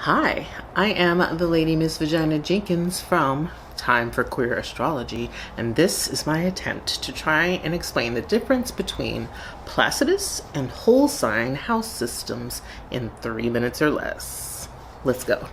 Hi, I am the Lady Miss Vagina Jenkins from Time for Queer Astrology, and this is my attempt to try and explain the difference between Placidus and whole sign house systems in 3 minutes or less. Let's go.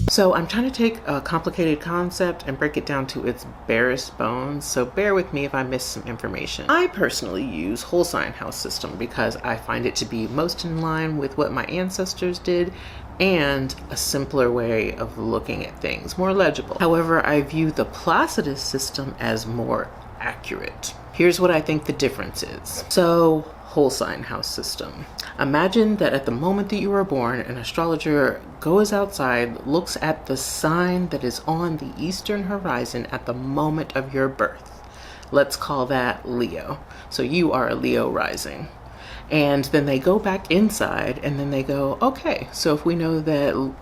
So I'm trying to take a complicated concept and break it down to its barest bones, so bear with me if I miss some information. I personally use whole sign house system because I find it to be most in line with what my ancestors did and a simpler way of looking at things, more legible. However, I view the Placidus system as more accurate. Here's what I think the difference is. So, whole sign house system. Imagine that at the moment that you were born, an astrologer goes outside, looks at the sign that is on the eastern horizon at the moment of your birth. Let's call that Leo. So you are a Leo rising. And then they go back inside and then they go, okay, so if we know that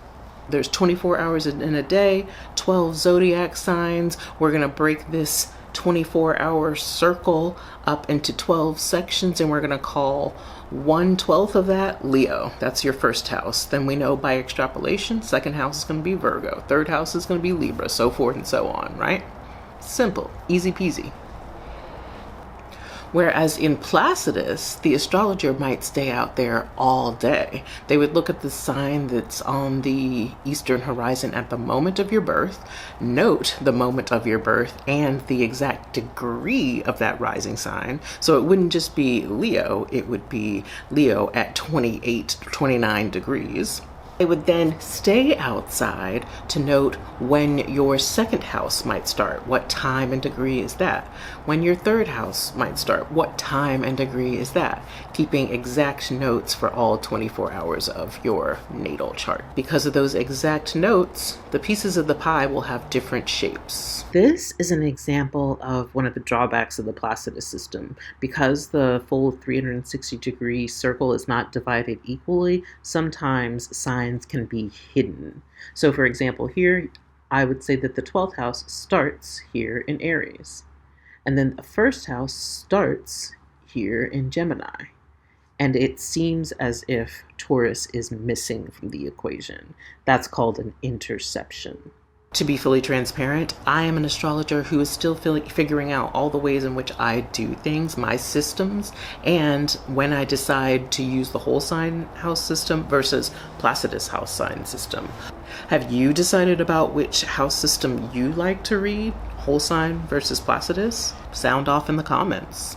there's 24 hours in a day, 12 zodiac signs, we're gonna break this 24-hour circle up into 12 sections, and we're going to call 1/12 of that Leo. That's your first house. Then we know by extrapolation, second house is going to be Virgo, third house is going to be Libra, so forth and so on, right? Simple, easy peasy. Whereas in Placidus, the astrologer might stay out there all day. They would look at the sign that's on the eastern horizon at the moment of your birth, note the moment of your birth and the exact degree of that rising sign. So it wouldn't just be Leo, it would be Leo at 28, 29 degrees. They would then stay outside to note when your second house might start. What time and degree is that? When your third house might start. What time and degree is that? Keeping exact notes for all 24 hours of your natal chart. Because of those exact notes, the pieces of the pie will have different shapes. This is an example of one of the drawbacks of the Placidus system. Because the full 360-degree circle is not divided equally, sometimes signs can be hidden. So for example, here I would say that the 12th house starts here in Aries, and then the first house starts here in Gemini, and it seems as if Taurus is missing from the equation. That's called an interception. To be fully transparent, I am an astrologer who is still figuring out all the ways in which I do things, my systems, and when I decide to use the whole sign house system versus Placidus house sign system. Have you decided about which house system you like to read, whole sign versus Placidus? Sound off in the comments.